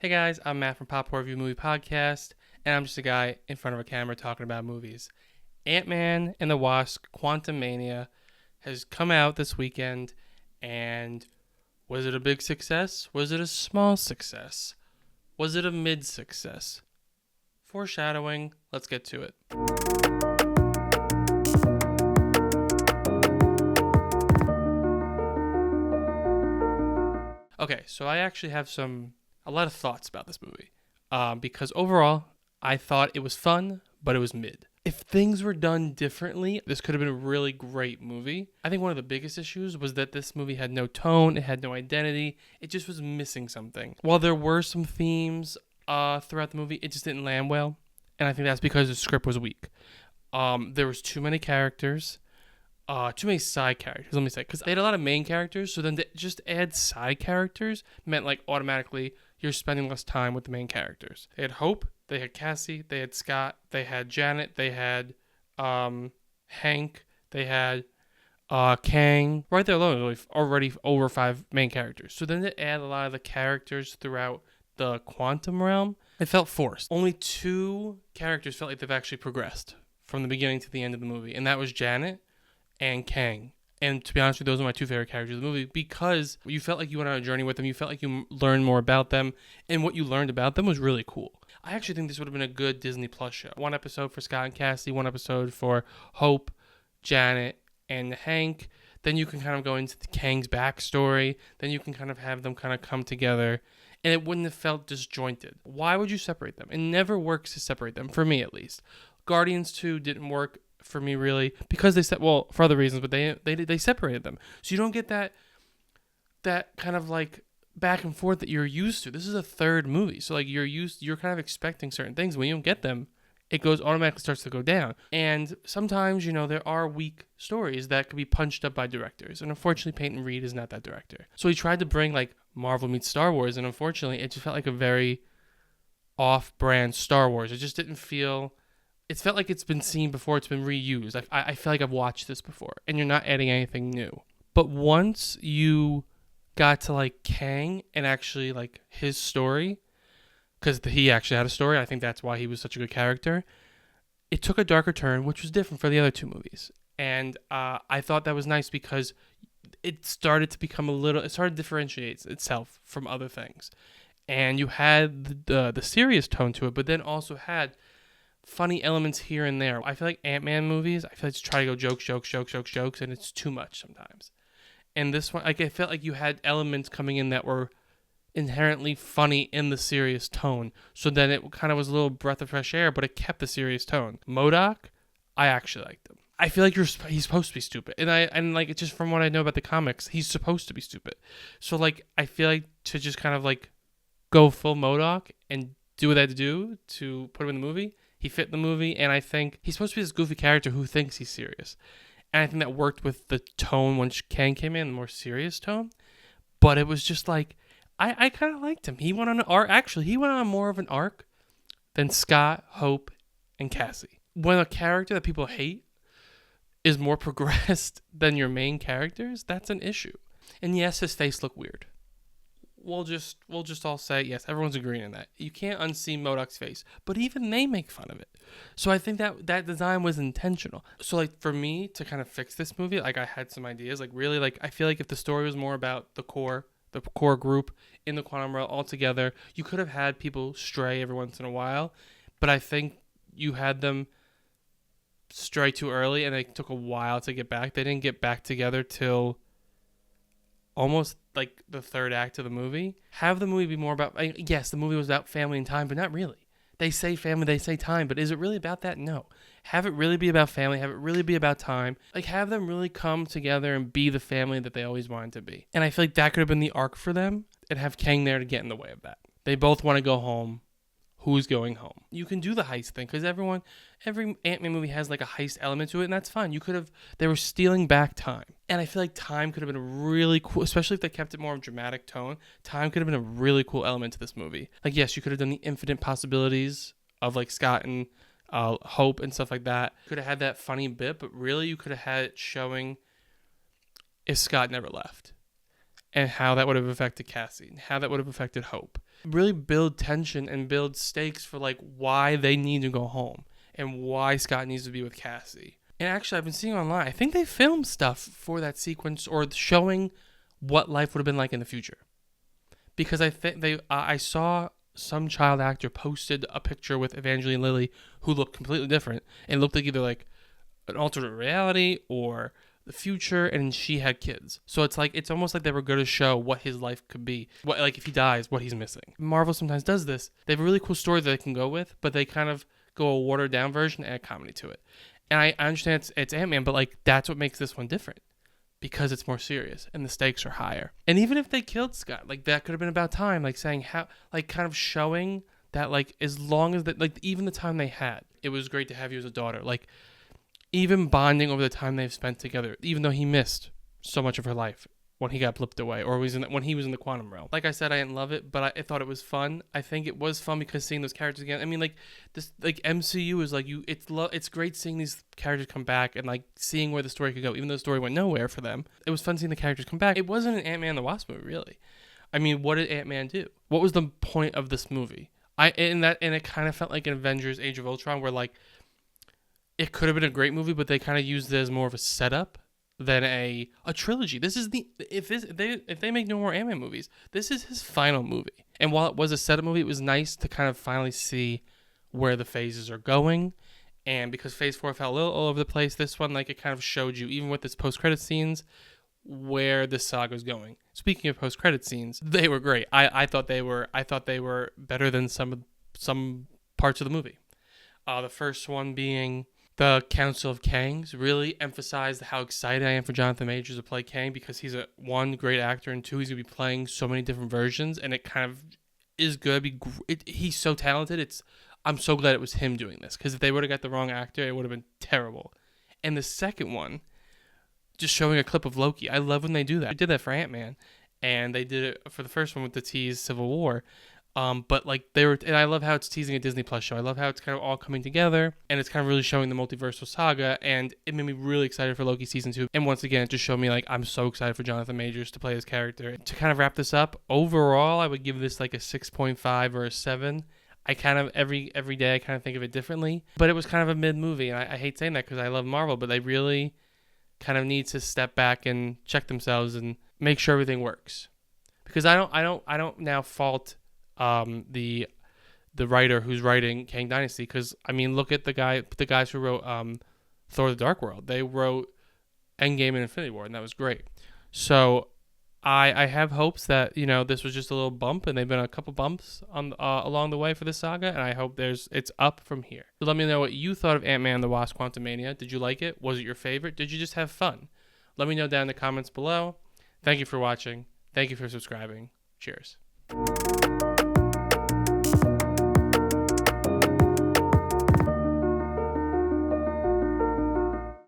Hey guys, I'm Matt from Pop Horror Review Movie Podcast, and I'm just a guy in front of a camera talking about movies. Ant-Man and the Wasp: Quantumania has come out this weekend, and was it a big success? Was it a small success? Was it a mid-success? Foreshadowing, let's get to it. Okay, so I actually have a lot of thoughts about this movie. Because overall, I thought it was fun, but it was mid. If things were done differently, this could have been a really great movie. I think one of the biggest issues was that this movie had no tone, it had no identity, it just was missing something. While there were some themes throughout the movie, it just didn't land well, and I think that's because the script was weak. There was too many characters. Too many side characters, let me say, because they had a lot of main characters, so then to just add side characters meant like automatically you're spending less time with the main characters. They had Hope, they had Cassie, they had Scott, they had Janet, they had Hank, they had Kang. Right there alone, there's already over 5 main characters. So then to add a lot of the characters throughout the quantum realm, it felt forced. Only 2 characters felt like they've actually progressed from the beginning to the end of the movie, and that was Janet and Kang. And to be honest with you, those are my 2 favorite characters of the movie because you felt like you went on a journey with them. You felt like you learned more about them, and what you learned about them was really cool. I actually think this would have been a good Disney Plus show. 1 episode for Scott and Cassie, 1 episode for Hope, Janet, and Hank. Then you can kind of go into Kang's backstory. Then you can kind of have them kind of come together, and it wouldn't have felt disjointed. Why would you separate them? It never works to separate them, for me at least. Guardians 2 didn't work for me really because they said, well, for other reasons, but they separated them, so you don't get that kind of like back and forth that you're used to. This is a third movie, so like you're kind of expecting certain things. When you don't get them, it automatically starts to go down. And sometimes, there are weak stories that could be punched up by directors, and unfortunately Peyton Reed is not that director. So he tried to bring like Marvel meets Star Wars, and unfortunately it just felt like a very off-brand Star Wars. It just didn't feel. It felt like it's been seen before, it's been reused. I feel like I've watched this before, and you're not adding anything new. But once you got to like Kang and actually like his story, because he actually had a story, I think that's why he was such a good character, it took a darker turn, which was different for the other 2 movies. And I thought that was nice because it started to become it started to differentiate itself from other things. And you had the serious tone to it, but then also had funny elements here and there. I feel like Ant-Man movies, I feel like just try to go jokes, and it's too much sometimes. And this one, like, I felt like you had elements coming in that were inherently funny in the serious tone. So then it kind of was a little breath of fresh air, but it kept the serious tone. M.O.D.O.K, I actually liked him. I feel like he's supposed to be stupid, and like it's just from what I know about the comics, he's supposed to be stupid. So like I feel like to just kind of like go full M.O.D.O.K and do what I had to do to put him in the movie. He fit the movie, and I think he's supposed to be this goofy character who thinks he's serious. And I think that worked with the tone when Kang came in, the more serious tone. But it was just like, I kind of liked him. He went on an arc. Actually, he went on more of an arc than Scott, Hope, and Cassie. When a character that people hate is more progressed than your main characters, that's an issue. And yes, his face looked weird. We'll just all say, yes, everyone's agreeing on that. You can't unsee M.O.D.O.K's face, but even they make fun of it. So I think that design was intentional. So like for me to kind of fix this movie, like I had some ideas, like really like I feel like if the story was more about the core group in the quantum realm all together, you could have had people stray every once in a while, but I think you had them stray too early and it took a while to get back. They didn't get back together till almost like the 3rd act of the movie. Have the movie be more about, yes, the movie was about family and time, but not really. They say family, they say time, but is it really about that? No. Have it really be about family, have it really be about time. Like have them really come together and be the family that they always wanted to be. And I feel like that could have been the arc for them, and have Kang there to get in the way of that. They both want to go home. Who's going home? You can do the heist thing because every Ant-Man movie has like a heist element to it, and that's fine. They were stealing back time. And I feel like time could have been a really cool, especially if they kept it more of a dramatic tone, time could have been a really cool element to this movie. Like, yes, you could have done the infinite possibilities of like Scott and Hope and stuff like that. Could have had that funny bit, but really you could have had it showing if Scott never left and how that would have affected Cassie and how that would have affected Hope. really build tension and build stakes for like why they need to go home and why Scott needs to be with Cassie. And actually, I've been seeing online, I think they filmed stuff for that sequence or showing what life would have been like in the future. Because I think I saw some child actor posted a picture with Evangeline Lilly who looked completely different and looked like either like an alternate reality or the future, and she had kids. So it's like, it's almost like they were going to show what his life could be. What, like if he dies, what he's missing. Marvel sometimes does this. They have a really cool story that they can go with, but they kind of go a watered down version and add comedy to it. And I understand it's Ant-Man, but like that's what makes this one different. Because it's more serious and the stakes are higher. And even if they killed Scott, like that could have been about time, like saying how, like kind of showing that like as long as that, like even the time they had, it was great to have you as a daughter. Like even bonding over the time they've spent together, even though he missed so much of her life when he got blipped away or when he was in the quantum realm. Like I said, I didn't love it, but I thought it was fun. I think it was fun because seeing those characters again. I mean, like this, like MCU is like it's great seeing these characters come back and like seeing where the story could go, even though the story went nowhere for them. It was fun seeing the characters come back. It wasn't an Ant-Man and the Wasp movie, really. I mean, what did Ant-Man do? What was the point of this movie? And it kind of felt like an Avengers: Age of Ultron, where like it could have been a great movie, but they kind of used it as more of a setup than a trilogy. This is if they make no more Ant-Man movies, this is his final movie. And while it was a setup movie, it was nice to kind of finally see where the phases are going. And because Phase 4 felt a little all over the place, this one, like, it kind of showed you, even with its post-credit scenes, where this saga is going. Speaking of post-credit scenes, they were great. I thought they were better than some parts of the movie. The first one being the Council of Kangs really emphasized how excited I am for Jonathan Majors to play Kang, because he's a great actor, and two, he's going to be playing so many different versions, and it kind of is going to be he's so talented. I'm so glad it was him doing this, because if they would have got the wrong actor, it would have been terrible. And the second one, just showing a clip of Loki. I love when they do that. They did that for Ant-Man, and they did it for the first one with the tease Civil War. But like and I love how it's teasing a Disney Plus show. I love how it's kind of all coming together, and it's kind of really showing the multiversal saga, and it made me really excited for Loki season 2. And once again, it just showed me like I'm so excited for Jonathan Majors to play his character. To kind of wrap this up, overall, I would give this like a 6.5 or a 7. I kind of every day I kind of think of it differently, but it was kind of a mid movie, and I hate saying that because I love Marvel, but they really kind of need to step back and check themselves and make sure everything works. Because I don't now fault the writer who's writing Kang Dynasty, because I mean, look at the guys who wrote Thor: The Dark World. They wrote Endgame and Infinity War, and that was great. So I have hopes that, you know, this was just a little bump, and they've been a couple bumps on along the way for this saga, and I hope it's up from here. So let me know what you thought of Ant-Man and the Wasp: Quantumania. Did you like it? Was it your favorite? Did you just have fun? Let me know down in the comments below. Thank you for watching. Thank you for subscribing. Cheers.